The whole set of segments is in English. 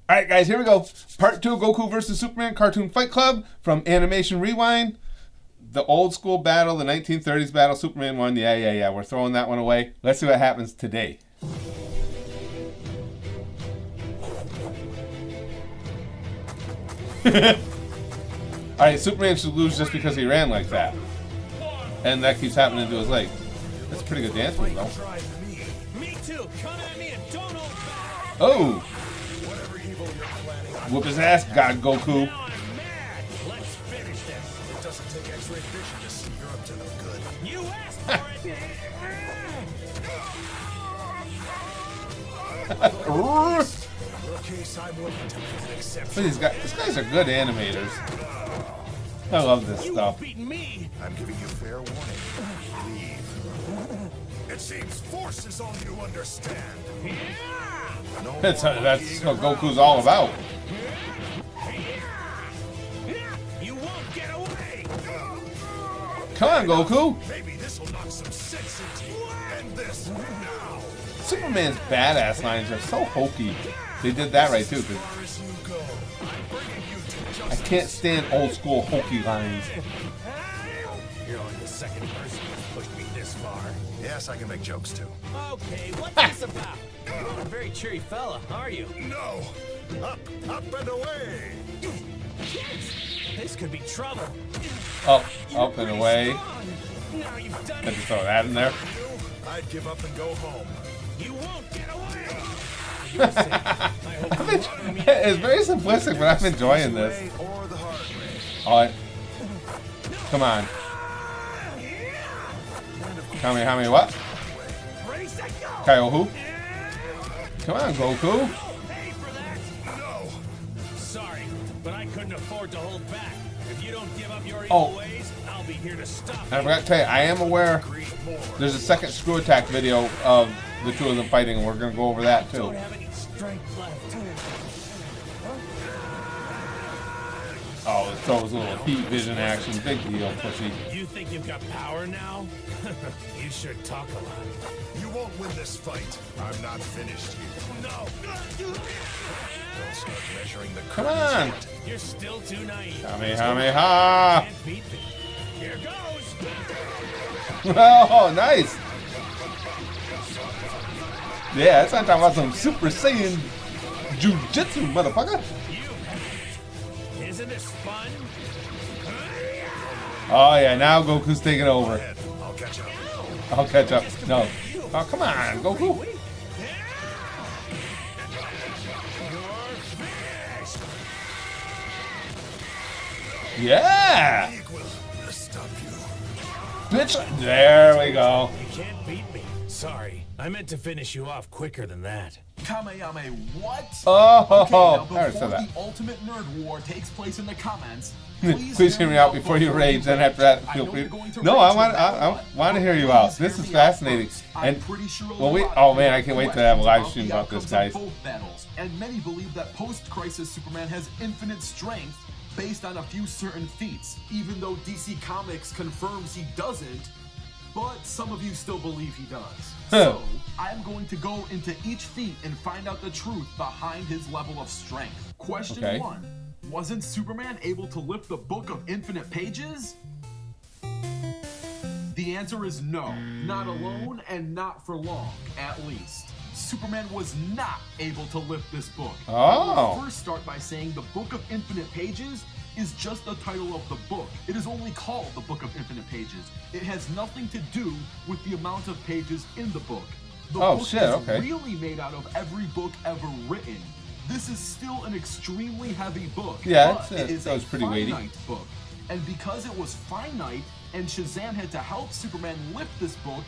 Alright guys, here we go. Part 2 of Goku vs. Superman Cartoon Fight Club from Animation Rewind. The old school battle, the 1930s battle, Superman won. Yeah. We're throwing that one away. Let's see what happens today. Alright, Superman should lose just because he ran like that. And that keeps happening to his leg. That's a pretty good dance move, though. Me too. Come at me and don't hold back. Oh! Whoop his ass, God Goku. Now I'm mad. Let's finish this. It doesn't take X-ray vision to see you're up to no good. You asked for it. In your case, I'm willing to make an exception. But these guys are good animators. I love this You stuff. beating me. I'm giving you fair warning. Leave. It seems force is all you understand. No That's more what monkeying Goku's around. all about. You won't get away. Come on, Goku. Maybe this will knock some sense into you. And this now. Superman's badass lines are so hokey. They did that right too. 'Cause As far as you go, I'm bringing you to I justice. can't stand old school hokey lines. You're only the second person who's pushed me this far. Yes, I can make jokes too. Okay, what's this about? You're not a very cheery fella, are you? No. Up and away. This could be trouble. Up and Pretty away. strong. Now you've done Let it. me throw that in there. I'd give up and go home. You won't get away. For your sake, I hope you run me. It's very simplistic, but I'm enjoying this. Way or the hard way. Alright. Come on. How many what? Ready, set, go. Kyle who? Come on, Goku. Pay for that. No. Sorry, but I couldn't afford to hold back. If you don't give up your Oh. evil ways, I'll be here to stop I you. forgot to tell you, I am aware Grieve more. there's a second Screw Attack video of the two of them fighting, and we're going to go over that Don't too. have any strength left. Oh, it throws a little heat vision action. Big deal, pussy. You think you've got power now? You sure talk a lot. You won't win this fight. I'm not finished yet. No. Don't start measuring the Come curtains on. yet. You're still too naive. Kamehameha. Can't beat me. Here goes. Oh, nice. Yeah, that's not talking about some Super Saiyan Jiu-Jitsu, motherfucker. Isn't this fun? Oh, yeah, now Goku's taking over. Head, I'll catch up. I'll catch up. No. Oh, come on, Goku. Yeah. Equal. Stop you. Bitch. There we go. You can't beat me. Sorry. I meant to finish you off quicker than that. Kameyame, what? Oh, Okay, now I already before said that. the ultimate nerd war takes place in the comments, Please hear me out before you rage. Then after that, feel free. No, I want to hear you out. This is fascinating. And well, oh man, I can't wait to have a live stream about this, guys. Both battles, and many believe that post-crisis Superman has infinite strength based on a few certain feats, even though DC Comics confirms he doesn't. But some of you still believe he does. So, I'm going to go into each feat and find out the truth behind his level of strength. Question Okay. 1. Wasn't Superman able to lift the Book of Infinite Pages? The answer is no. Not alone and not for long, at least. Superman was not able to lift this book. Oh. We'll first start by saying the Book of Infinite Pages is just the title of the book. It is only called the Book of Infinite Pages. It has nothing to do with the amount of pages in the book. The Oh, book shit, is okay. really made out of every book ever written. This is still an extremely heavy book. Yeah, but it's, it is that was a pretty weighty. finite book. And because it was finite and Shazam had to help Superman lift this book,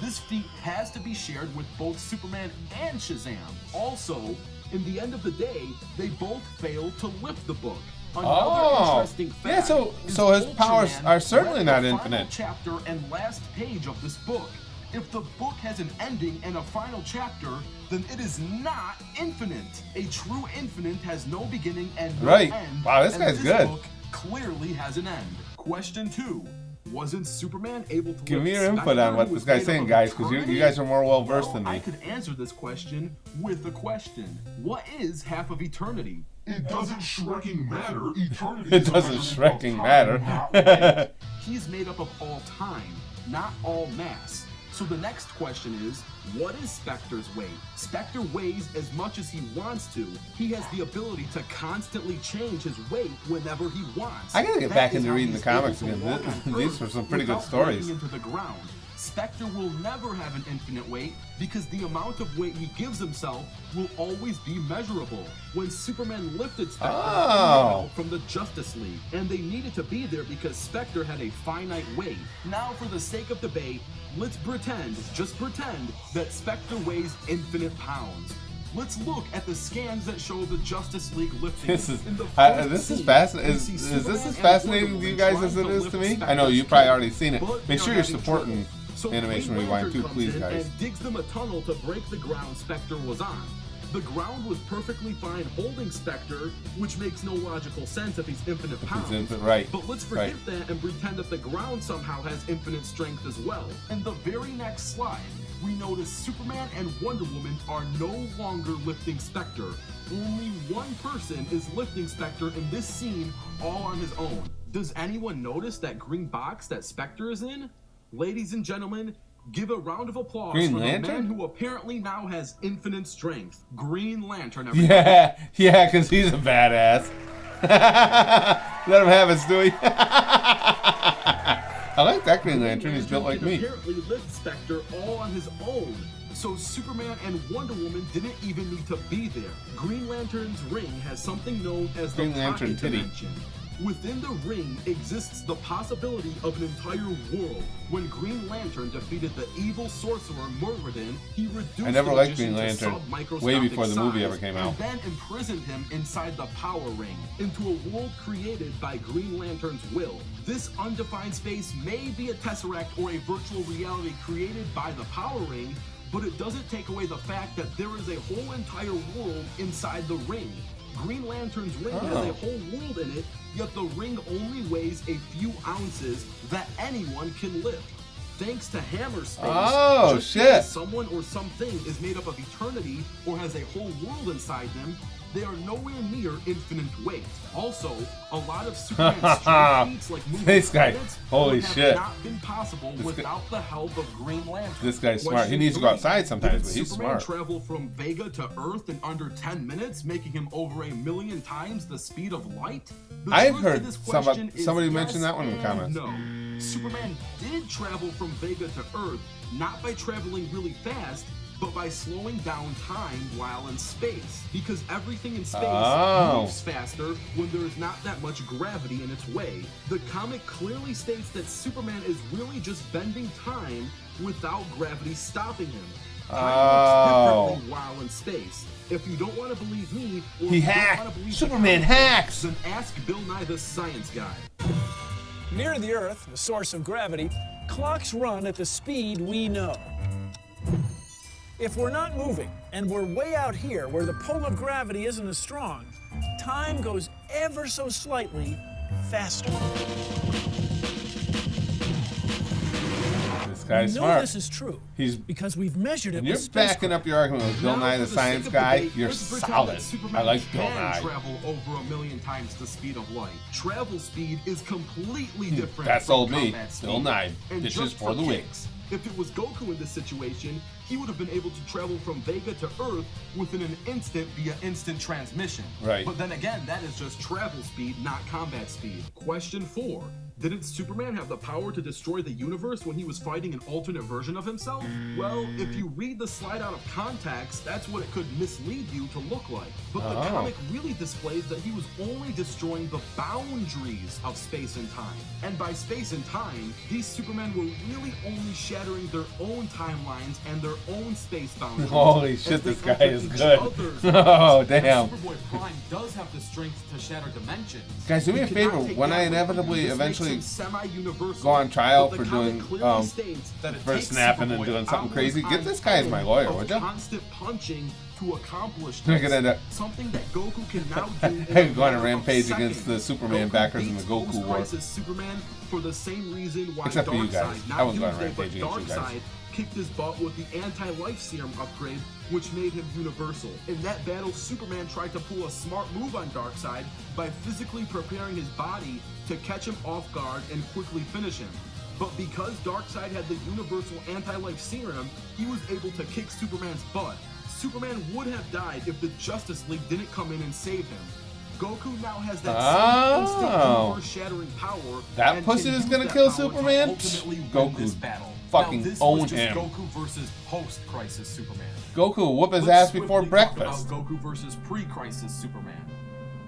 this feat has to be shared with both Superman and Shazam. Also, in the end of the day, they both failed to lift the book. Another Oh. interesting fact Yeah, so is his powers Ultraman are certainly read not the infinite. Final chapter and last page of this book. If the book has an ending and a final chapter, then it is not infinite. A true infinite has no beginning and no Right. end. Wow, this and guy's good. Book clearly has an end. Question 2. Wasn't Superman able to Give lift me your input Spectre, on what who this was guy's made saying, up of guys, because eternity? you guys are more well versed than I me. could answer this question with a question. What is half of eternity? It doesn't shrekking matter. Eternity. It doesn't shrekking matter. He's made up of all time, not all mass. So the next question is, what is Spectre's weight? Spectre weighs as much as he wants to. He has the ability to constantly change his weight whenever he wants. I gotta get That back is into how reading the he's able comics to again. walk on These Earth were some pretty good without stories. breaking into the ground. Spectre will never have an infinite weight because the amount of weight he gives himself will always be measurable. When Superman lifted Spectre from the Justice League, and they needed to be there because Spectre had a finite weight. Now, for the sake of debate, let's pretend, just pretend, that Spectre weighs infinite pounds. Let's look at the scans that show the Justice League lifting. This is In the first this is scene, fascinating. we Is see this Superman as and fascinating Wonder to you Woman guys as it trying to is to lift me? I know you Spectre's probably cape, already seen it. but Make they sure are you're having supporting trouble. So Animation Green Rewind Lantern too, comes please, in guys. and digs them a tunnel to break the ground Spectre was on. The ground was perfectly fine holding Spectre, which makes no logical sense if he's infinite pounds. infinite, right, But let's forget that and pretend that the ground somehow has infinite strength as well. In the very next slide, we notice Superman and Wonder Woman are no longer lifting Spectre. Only one person is lifting Spectre in this scene all on his own. Does anyone notice that green box that Spectre is in? Ladies and gentlemen, give a round of applause Green for Lantern? the man who apparently now has infinite strength. Green Lantern, everybody. Yeah, because he's a badass. Let him have it, Stewie. I like that Green Lantern. He's built like can me. apparently lift Spectre all on his own. So Superman and Wonder Woman didn't even need to be there. Green Lantern's ring has something known as the Green Lantern pocket titty. dimension. Within the ring exists the possibility of an entire world. When Green Lantern defeated the evil sorcerer Murridin, he reduced I never the liked magician Green to Lantern, sub-microscopic way before the movie size ever came out. And then imprisoned him inside the power ring, into a world created by Green Lantern's will. This undefined space may be a tesseract or a virtual reality created by the power ring, but it doesn't take away the fact that there is a whole entire world inside the ring. Green Lantern's ring has a whole world in it, yet the ring only weighs a few ounces that anyone can lift. Thanks to hammer space, just because someone or something is made up of eternity or has a whole world inside them, they are nowhere near infinite weight. Also, a lot of Superman's strength feats like moving This guy, planets holy would have shit. not been possible without the help of Green Lantern. This guy's smart. He Question needs to go 3. outside sometimes, but Did he's Superman smart. travel from Vega to Earth in under 10 minutes, making him over 1,000,000 times the speed of light? The I've truth to heard this question is somebody yes mention that one in the and comments. No. Superman did travel from Vega to Earth, not by traveling really fast, but by slowing down time while in space. Because everything in space moves faster when there is not that much gravity in its way. The comic clearly states that Superman is really just bending time without gravity stopping him. Time works differently while in space. If you don't want to believe me, or He you don't hacked. want to believe Superman the comic, hacks. then ask Bill Nye the Science Guy. Near the Earth, the source of gravity, clocks run at the speed we know. If we're not moving, and we're way out here where the pull of gravity isn't as strong, time goes ever so slightly faster. This guy's We know smart. this is true He's because we've measured it You're with backing up your argument with Bill Now, Nye for the sake Science of Guy. debate, You're let's pretend solid. that Superman I like Bill can Nye. travel over 1,000,000 times the speed of light. Travel speed is completely different. That's from old me. combat speed. Bill Nye. And Bitches just for the win. kicks, if it was Goku in this situation, he would have been able to travel from Vega to Earth within an instant via instant transmission. Right. But then again, that is just travel speed, not combat speed. Question 4. Didn't Superman have the power to destroy the universe when he was fighting an alternate version of himself? Well, if you read the slide out of context, that's what it could mislead you to look like. But the comic really displays that he was only destroying the boundaries of space and time. And by space and time, these Supermen were really only shattering their own timelines and their own space boundaries. Holy as shit, they this guy entered is each good. other's Oh, realms. damn. And Superboy Prime does have the strength to shatter dimensions. Guys, do me You a cannot favor. take When that I away from him. inevitably This makes eventually him semi-universal, go on trial but for the comic doing, clearly states that it for takes snapping and Superboy doing something hours crazy, get on this guy as my end lawyer, of would ya? constant punching to accomplish Look at this. that. Something that Goku can now do in Hey, a going to matter of rampage seconds. against the Superman Goku backers in the beats Goku War. Post-Crisis Superman for the same reason why Except for you guys. Darkseid, I not wasn't going to Doomsday, but rampage against you guys. Darkseid kicked his butt with the anti-life serum upgrade, which made him universal. In that battle, Superman tried to pull a smart move on Darkseid by physically preparing his body to catch him off guard and quickly finish him. But because Darkseid had the universal anti-life serum, he was able to kick Superman's butt. Superman would have died if the Justice League didn't come in and save him. Goku now has that same instant universe-shattering power. That and pussy can is use gonna that kill power to Superman? ultimately win Goku this battle. fucking now, this own was just him. Goku versus post-Crisis Superman. Goku whoop his Let's ass before swiftly talk breakfast. about Goku versus pre-Crisis Superman.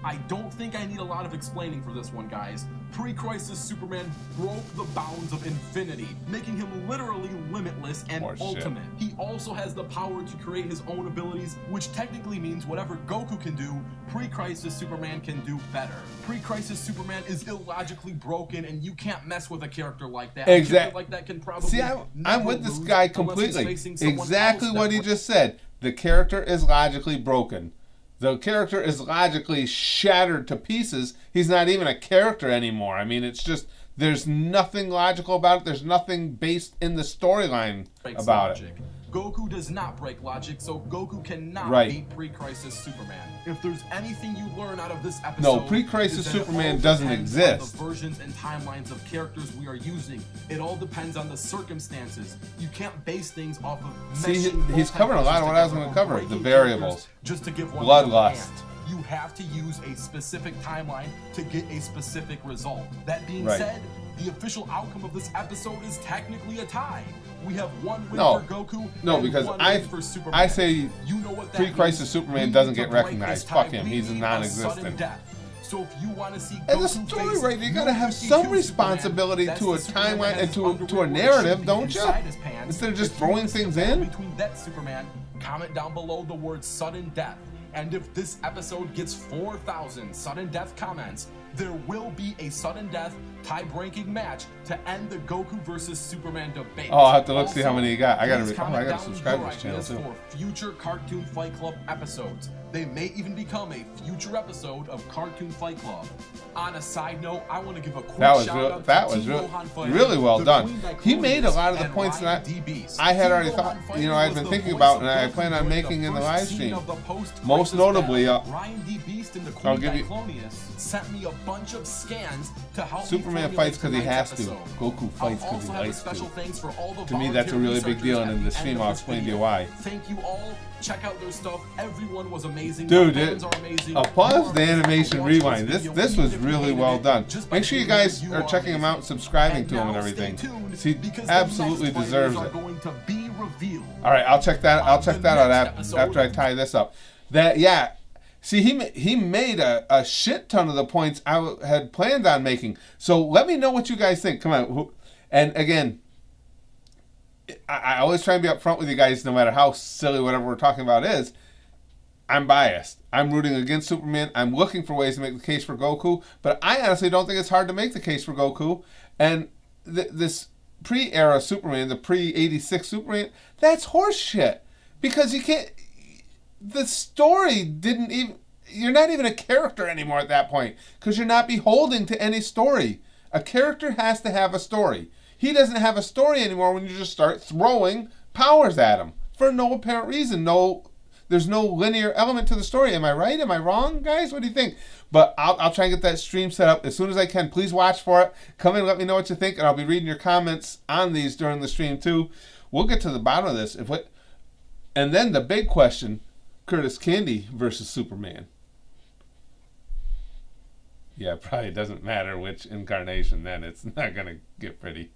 I don't think I need a lot of explaining for this one, guys. Pre-Crisis Superman broke the bounds of infinity, making him literally limitless and ultimate. He also has the power to create his own abilities, which technically means whatever Goku can do, Pre-Crisis Superman can do better. Pre-Crisis Superman is illogically broken, and you can't mess with a character like that. Exactly. Like that can probably See, I'm never with this lose guy unless he's completely. facing someone Exactly else what he that- just said. The character is logically broken. The character is logically shattered to pieces. He's not even a character anymore. I mean, it's just, there's nothing logical about it. There's nothing based in the storyline about it. Goku does not break logic, so Goku cannot Right. beat Pre-Crisis Superman. If there's anything you learn out of this episode, No, Pre-Crisis is that it Superman all doesn't depends on exist. The versions and timelines of characters we are using. It all depends on the circumstances. You can't base things off of. See, meshing he's covering a lot of what I was going to cover. breaking The variables. characters just to give one Bloodlust. hand. You have to use a specific timeline to get a specific result. That being Right. said, the official outcome of this episode is technically a tie. We have one win No. for Goku. No, and because one I win for Superman. I say You know what that Pre-Crisis means. Superman We doesn't need get to break recognized. this Fuck tie. him. We He's need a non-existent. sudden death. So if you want to see As a Goku story face writer, you gotta have 52 some Superman, responsibility that's to a the Superman timeline that and has to a underwear where it narrative, should be don't you? inside his pants. Instead of just If you throwing wanna see things a battle in? between that Superman, comment down below the word sudden death. And if this episode gets 4,000 sudden death comments, there will be a sudden death tie-breaking match to end the Goku versus Superman debate. Oh, I'll have to look see how many you got. I gotta please comment I gotta down subscribe your to this channel ideas too. for future Cartoon Fight Club episodes. They may even become a future episode of Cartoon Fight Club. On a side note, I want to give a quick That was shout real, out that to was Team real, Gohan Fighter, really well the done. Queen He made a lot of the and points Ryan that DBs. I had Team already Gohan thought, Fighter you know, I've was been the thinking voice about of and I Goku plan on during making in the first live scene stream. of the post-crisis Most notably, battle. Ryan D. Beast and the Queen I'll give you- Diclonius sent me a bunch of scans to help me Superman formulate fights 'cause he tonight's has to. episode. Goku fights 'cause I'll he also have a likes special to. thanks for all the To me, that's a volunteer really big deal, and researchers in the at stream end I'll of this explain to you video. why. Thank you all. Check out their stuff. Everyone was amazing. Dude, My fans are amazing. applause You to are amazing Animation for watching Rewind. This video, this even was if you really hated well it. done. Just by Make sure you being here, guys you are checking him amazing. out, subscribing And to him and now everything. stay tuned, He because the absolutely next fighters deserves are it. going to be revealed. All right, I'll check that. I'll check The that out next episode- after I tie this up. That yeah. See, he made a shit ton of the points I had planned on making. So let me know what you guys think. Come on. And again, I always try and be upfront with you guys, no matter how silly whatever we're talking about is. I'm biased. I'm rooting against Superman. I'm looking for ways to make the case for Goku, but I honestly don't think it's hard to make the case for Goku. And this pre-era Superman, the pre-86 Superman, that's horse shit. Because you can't... The story didn't even... You're not even a character anymore at that point, because you're not beholden to any story. A character has to have a story. He doesn't have a story anymore when you just start throwing powers at him for no apparent reason. There's no linear element to the story. Am I right? Am I wrong, guys? What do you think? But I'll try and get that stream set up as soon as I can. Please watch for it. Come in and let me know what you think, and I'll be reading your comments on these during the stream too. We'll get to the bottom of this. And then the big question, Curtis Candy versus Superman. Yeah, it probably doesn't matter which incarnation then. It's not going to get pretty.